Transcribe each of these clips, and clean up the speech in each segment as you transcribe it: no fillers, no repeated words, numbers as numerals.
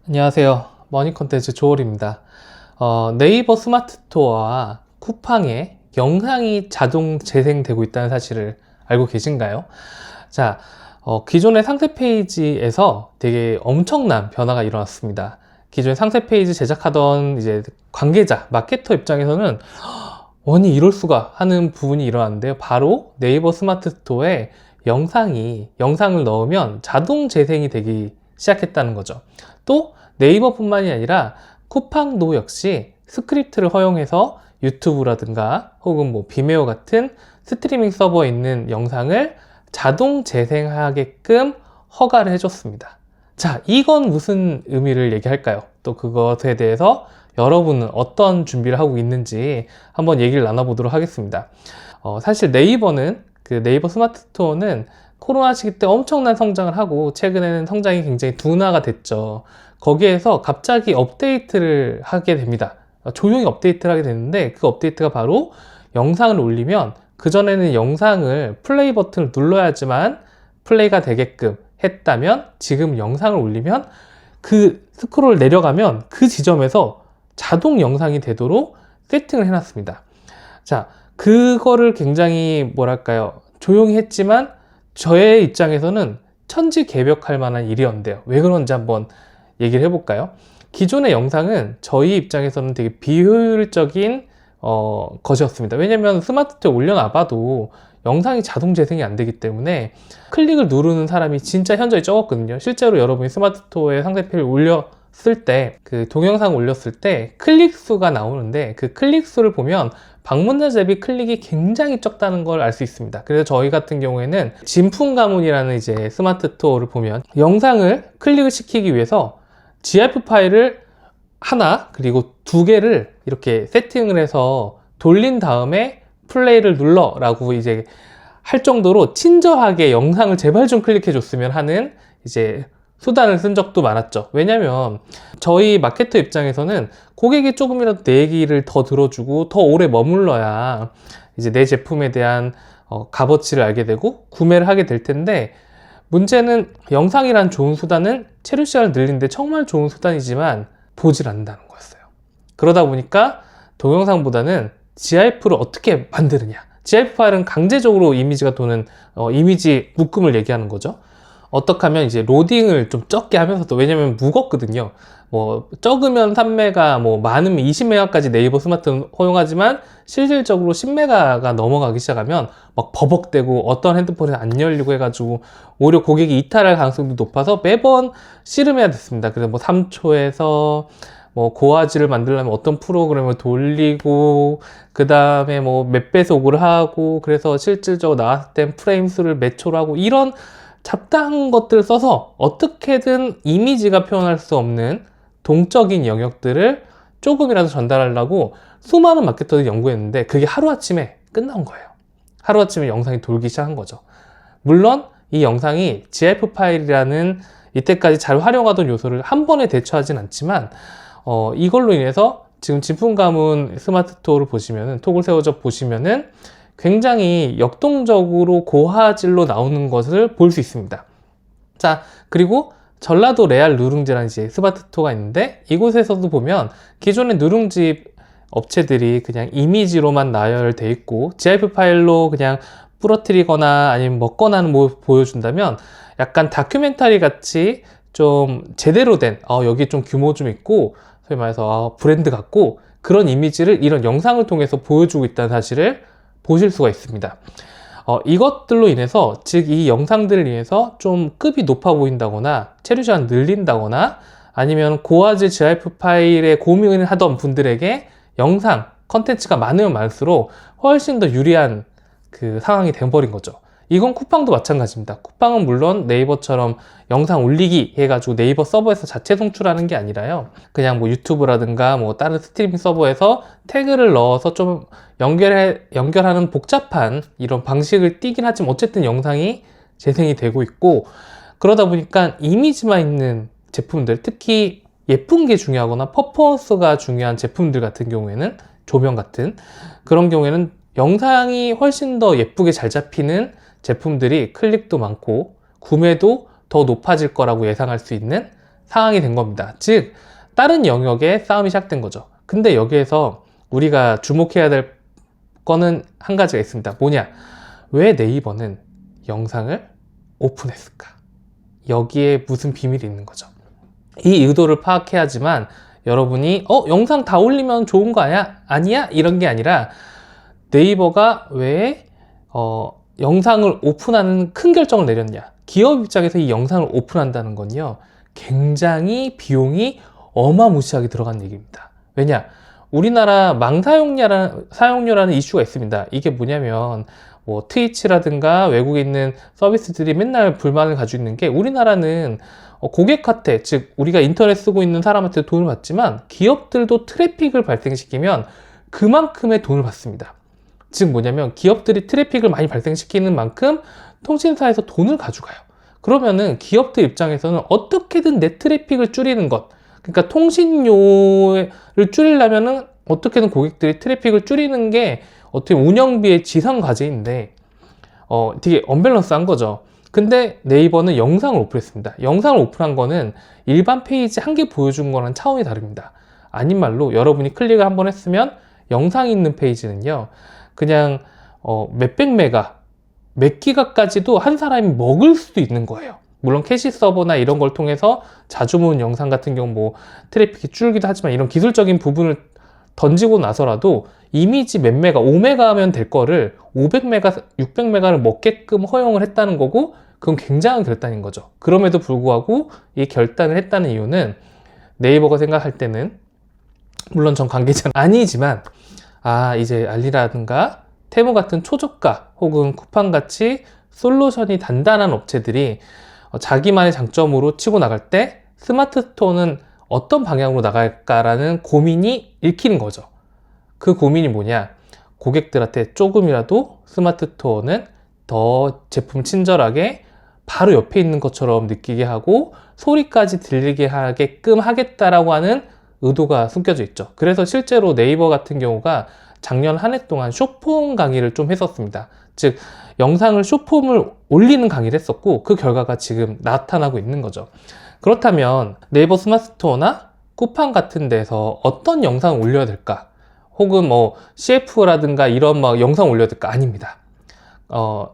안녕하세요. 머니컨텐츠 조얼입니다. 네이버 스마트 스토어와 쿠팡에 영상이 자동 재생되고 있다는 사실을 알고 계신가요? 자, 기존의 상세 페이지에서 되게 엄청난 변화가 일어났습니다. 기존의 상세 페이지 제작하던 이제 관계자, 마케터 입장에서는 아니 이럴 수가 하는 부분이 일어났는데요. 바로 네이버 스마트 스토어에 영상을 넣으면 자동 재생이 되기 시작했다는 거죠. 또 네이버뿐만이 아니라 쿠팡도 역시 스크립트를 허용해서 유튜브라든가 혹은 뭐 비메오 같은 스트리밍 서버에 있는 영상을 자동 재생하게끔 허가를 해줬습니다. 자, 이건 무슨 의미를 얘기할까요? 또 그것에 대해서 여러분은 어떤 준비를 하고 있는지 한번 얘기를 나눠보도록 하겠습니다. 사실 네이버 스마트 스토어는 코로나 시기 때 엄청난 성장을 하고 최근에는 성장이 굉장히 둔화가 됐죠. 거기에서 갑자기 업데이트를 하게 됩니다. 조용히 업데이트를 하게 되는데 그 업데이트가 바로 영상을 올리면 그전에는 영상을 플레이 버튼을 눌러야지만 플레이가 되게끔 했다면 지금 영상을 올리면 그 스크롤 내려가면 그 지점에서 자동 영상이 되도록 세팅을 해놨습니다. 자, 그거를 굉장히 뭐랄까요, 조용히 했지만 저의 입장에서는 천지개벽할 만한 일이었는데요. 왜 그런지 한번 얘기를 해볼까요? 기존의 영상은 저희 입장에서는 되게 비효율적인 것이었습니다. 왜냐면 스마트폰에 올려놔봐도 영상이 자동 재생이 안 되기 때문에 클릭을 누르는 사람이 진짜 현저히 적었거든요. 실제로 여러분이 스마트 스토어에 상대편을 올렸을 때, 그 동영상 올렸을 때 클릭 수가 나오는데 그 클릭 수를 보면 방문자 대비 클릭이 굉장히 적다는 걸 알 수 있습니다. 그래서 저희 같은 경우에는 진품 가문이라는 이제 스마트 스토어를 보면 영상을 클릭을 시키기 위해서 GIF 파일을 하나 그리고 두 개를 이렇게 세팅을 해서 돌린 다음에 플레이를 눌러라고 이제 할 정도로 친절하게 영상을 제발 좀 클릭해 줬으면 하는 이제 수단을 쓴 적도 많았죠. 왜냐면 저희 마케터 입장에서는 고객이 조금이라도 내 얘기를 더 들어주고 더 오래 머물러야 이제 내 제품에 대한 값어치를 알게 되고 구매를 하게 될 텐데, 문제는 영상이란 좋은 수단은 체류 시간을 늘리는데 정말 좋은 수단이지만 보질 않는다는 거였어요. 그러다 보니까 동영상보다는 GIF를 어떻게 만드느냐, GIF 파일은 강제적으로 이미지가 도는 이미지 묶음을 얘기하는 거죠. 어떻게 하면 이제 로딩을 좀 적게 하면서도, 왜냐면 무겁거든요. 뭐 적으면 3메가, 뭐 많으면 20메가까지 네이버 스마트는 허용하지만 실질적으로 10메가가 넘어가기 시작하면 막 버벅대고 어떤 핸드폰이 안 열리고 해가지고 오히려 고객이 이탈할 가능성도 높아서 매번 씨름해야 됐습니다. 그래서 뭐 3초에서 뭐 고화질을 만들려면 어떤 프로그램을 돌리고 그 다음에 뭐 몇 배속을 하고, 그래서 실질적으로 나왔을 땐 프레임 수를 몇 초로 하고, 이런 잡다한 것들을 써서 어떻게든 이미지가 표현할 수 없는 동적인 영역들을 조금이라도 전달하려고 수많은 마케터들이 연구했는데 그게 하루아침에 끝난 거예요. 하루아침에 영상이 돌기 시작한 거죠. 물론 이 영상이 GIF 파일이라는 이때까지 잘 활용하던 요소를 한 번에 대처하진 않지만 이걸로 인해서 지금 진품 가문 스마트 스토어를 보시면은, 톡을 세워져 보시면은 굉장히 역동적으로 고화질로 나오는 것을 볼 수 있습니다. 자, 그리고 전라도 레알 누룽지라는 이제 스마트 스토어가 있는데, 이곳에서도 보면 기존의 누룽지 업체들이 그냥 이미지로만 나열돼 있고 GIF 파일로 그냥 부러뜨리거나 아니면 먹거나는 뭐 보여준다면 약간 다큐멘터리 같이 좀 제대로 된 여기 좀 규모 좀 있고 소위 말해서 브랜드 같고 그런 이미지를 이런 영상을 통해서 보여주고 있다는 사실을 보실 수가 있습니다. 이것들로 인해서, 즉 이 영상들을 인해서 좀 급이 높아 보인다거나 체류 시간 늘린다거나 아니면 고화질 GIF 파일에 고민을 하던 분들에게 영상 컨텐츠가 많으면 많을수록 훨씬 더 유리한 그 상황이 돼버린 거죠. 이건 쿠팡도 마찬가지입니다. 쿠팡은 물론 네이버처럼 영상 올리기 해가지고 네이버 서버에서 자체 송출하는 게 아니라요, 그냥 뭐 유튜브라든가 뭐 다른 스트리밍 서버에서 태그를 넣어서 좀 연결하는 복잡한 이런 방식을 띄긴 하지만 어쨌든 영상이 재생이 되고 있고, 그러다 보니까 이미지만 있는 제품들, 특히 예쁜 게 중요하거나 퍼포먼스가 중요한 제품들 같은 경우에는, 조명 같은 그런 경우에는 영상이 훨씬 더 예쁘게 잘 잡히는 제품들이 클릭도 많고 구매도 더 높아질 거라고 예상할 수 있는 상황이 된 겁니다. 즉 다른 영역에 싸움이 시작된 거죠. 근데 여기에서 우리가 주목해야 될 거는 한 가지가 있습니다. 뭐냐? 왜 네이버는 영상을 오픈했을까? 여기에 무슨 비밀이 있는 거죠. 이 의도를 파악해야지만 여러분이 영상 다 올리면 좋은 거 아니야? 이런 게 아니라 네이버가 왜 영상을 오픈하는 큰 결정을 내렸냐? 기업 입장에서 이 영상을 오픈한다는 건요, 굉장히 비용이 어마무시하게 들어간 얘기입니다. 왜냐? 우리나라 사용료라는 이슈가 있습니다. 이게 뭐냐면 뭐 트위치라든가 외국에 있는 서비스들이 맨날 불만을 가지고 있는 게, 우리나라는 고객한테, 즉 우리가 인터넷 쓰고 있는 사람한테 돈을 받지만 기업들도 트래픽을 발생시키면 그만큼의 돈을 받습니다. 즉 뭐냐면 기업들이 트래픽을 많이 발생시키는 만큼 통신사에서 돈을 가져가요. 그러면은 기업들 입장에서는 어떻게든 내 트래픽을 줄이는 것, 그러니까 통신료를 줄이려면은 어떻게든 고객들이 트래픽을 줄이는 게 어떻게 운영비의 지상 과제인데 되게 언밸런스한 거죠. 근데 네이버는 영상을 오픈했습니다. 영상을 오픈한 거는 일반 페이지 한 개 보여준 거랑 차원이 다릅니다. 아닌 말로 여러분이 클릭을 한번 했으면 영상이 있는 페이지는요, 그냥 몇백 메가, 몇 기가까지도 한 사람이 먹을 수도 있는 거예요. 물론 캐시 서버나 이런 걸 통해서 자주 보는 영상 같은 경우 뭐 트래픽이 줄기도 하지만, 이런 기술적인 부분을 던지고 나서라도 이미지 몇 메가, 5메가면 될 거를 500메가, 600메가를 먹게끔 허용을 했다는 거고, 그건 굉장한 결단인 거죠. 그럼에도 불구하고 이 결단을 했다는 이유는 네이버가 생각할 때는, 물론 전 관계자는 아니지만, 이제 알리라든가 테무 같은 초저가 혹은 쿠팡같이 솔루션이 단단한 업체들이 자기만의 장점으로 치고 나갈 때 스마트 스토어는 어떤 방향으로 나갈까라는 고민이 읽히는 거죠. 그 고민이 뭐냐? 고객들한테 조금이라도 스마트 스토어는 더 제품 친절하게 바로 옆에 있는 것처럼 느끼게 하고 소리까지 들리게 하게끔 하겠다라고 하는 의도가 숨겨져 있죠. 그래서 실제로 네이버 같은 경우가 작년 한 해 동안 숏폼 강의를 좀 했었습니다. 즉 영상을 숏폼을 올리는 강의를 했었고, 그 결과가 지금 나타나고 있는 거죠. 그렇다면 네이버 스마트 스토어나 쿠팡 같은 데서 어떤 영상을 올려야 될까? 혹은 뭐 CF라든가 이런 막 영상 올려야 될까? 아닙니다.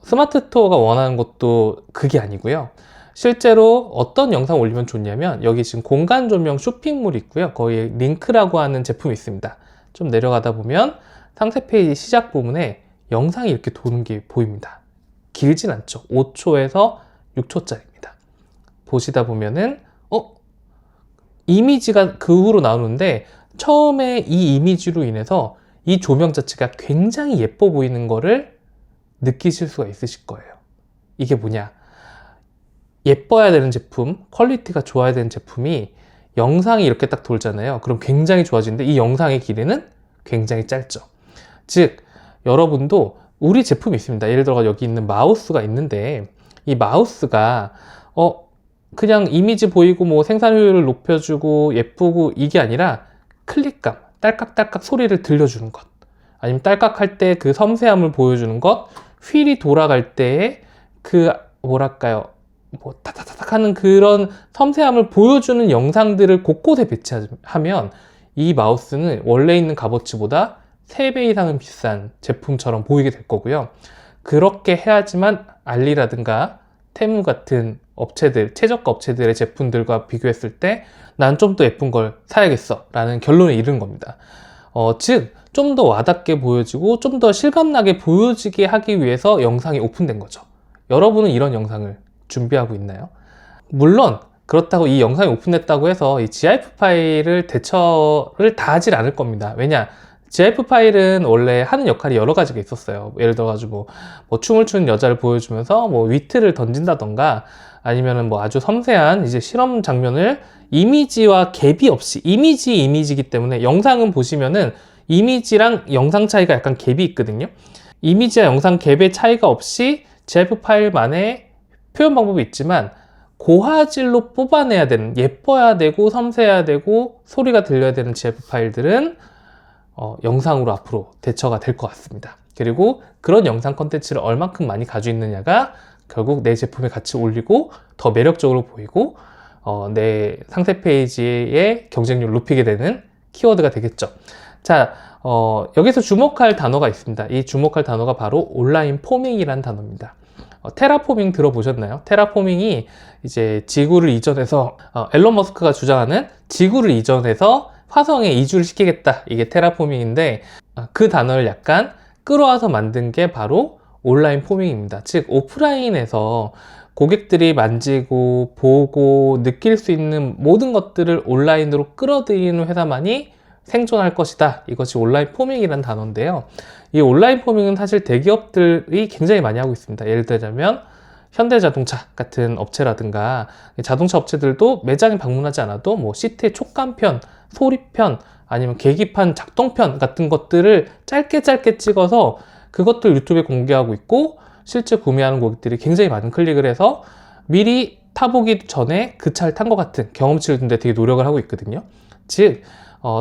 스마트 스토어가 원하는 것도 그게 아니고요. 실제로 어떤 영상 올리면 좋냐면, 여기 지금 공간 조명 쇼핑몰이 있고요. 거기에 링크라고 하는 제품이 있습니다. 좀 내려가다 보면 상세 페이지 시작 부분에 영상이 이렇게 도는 게 보입니다. 길진 않죠. 5초에서 6초짜리입니다. 보시다 보면은 이미지가 그 후로 나오는데, 처음에 이 이미지로 인해서 이 조명 자체가 굉장히 예뻐 보이는 거를 느끼실 수가 있으실 거예요. 이게 뭐냐? 예뻐야 되는 제품, 퀄리티가 좋아야 되는 제품이 영상이 이렇게 딱 돌잖아요. 그럼 굉장히 좋아지는데 이 영상의 길이는 굉장히 짧죠. 즉 여러분도 우리 제품이 있습니다. 예를 들어 여기 있는 마우스가 있는데, 이 마우스가 그냥 이미지 보이고 뭐 생산 효율을 높여주고 예쁘고 이게 아니라 클릭감, 딸깍딸깍 소리를 들려주는 것, 아니면 딸깍할 때 그 섬세함을 보여주는 것, 휠이 돌아갈 때의 그 뭐랄까요, 뭐 타타타닥 하는 그런 섬세함을 보여주는 영상들을 곳곳에 배치하면 이 마우스는 원래 있는 값어치보다 3배 이상은 비싼 제품처럼 보이게 될 거고요. 그렇게 해야지만 알리라든가 테무 같은 업체들, 최저가 업체들의 제품들과 비교했을 때 난 좀 더 예쁜 걸 사야겠어 라는 결론에 이른 겁니다. 즉 좀 더 와닿게 보여지고 좀 더 실감나게 보여지게 하기 위해서 영상이 오픈된 거죠. 여러분은 이런 영상을 준비하고 있나요? 물론 그렇다고 이 영상이 오픈됐다고 해서 이 GIF 파일을 대처를 다 하질 않을 겁니다. 왜냐? GIF 파일은 원래 하는 역할이 여러 가지가 있었어요. 예를 들어가지고 뭐 춤을 추는 여자를 보여주면서 뭐 위트를 던진다던가, 아니면은 뭐 아주 섬세한 이제 실험 장면을 이미지와 갭이 없이, 이미지이기 때문에 영상은 보시면은 이미지랑 영상 차이가 약간 갭이 있거든요. 이미지와 영상 갭의 차이가 없이 GIF 파일만의 표현 방법이 있지만, 고화질로 뽑아내야 되는, 예뻐야 되고 섬세해야 되고 소리가 들려야 되는 GIF 파일들은 영상으로 앞으로 대처가 될 것 같습니다. 그리고 그런 영상 컨텐츠를 얼만큼 많이 가지고 있느냐가 결국 내 제품의 가치를 올리고 더 매력적으로 보이고 내 상세 페이지의 경쟁률을 높이게 되는 키워드가 되겠죠. 자, 여기서 주목할 단어가 있습니다. 이 주목할 단어가 바로 온라인 포밍이라는 단어입니다. 테라포밍 들어보셨나요? 테라포밍이 이제 지구를 이전해서 앨런 머스크가 주장하는 지구를 이전해서 화성에 이주를 시키겠다. 이게 테라포밍인데 그 단어를 약간 끌어와서 만든 게 바로 온라인 포밍입니다. 즉 오프라인에서 고객들이 만지고 보고 느낄 수 있는 모든 것들을 온라인으로 끌어들이는 회사만이 생존할 것이다. 이것이 온라인 포밍이라는 단어인데요. 이 온라인 포밍은 사실 대기업들이 굉장히 많이 하고 있습니다. 예를 들자면 현대자동차 같은 업체라든가 자동차 업체들도 매장에 방문하지 않아도 뭐 시트의 촉감편, 소리편, 아니면 계기판 작동편 같은 것들을 짧게 찍어서 그것들 유튜브에 공개하고 있고 실제 구매하는 고객들이 굉장히 많은 클릭을 해서 미리 타보기 전에 그 차를 탄 것 같은 경험치를 주는데 되게 노력을 하고 있거든요. 즉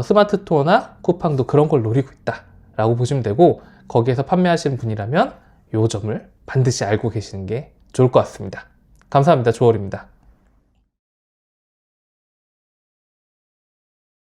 스마트 투어나 쿠팡도 그런 걸 노리고 있다 라고 보시면 되고, 거기에서 판매하시는 분이라면 이 점을 반드시 알고 계시는 게 좋을 것 같습니다. 감사합니다. 조얼입니다.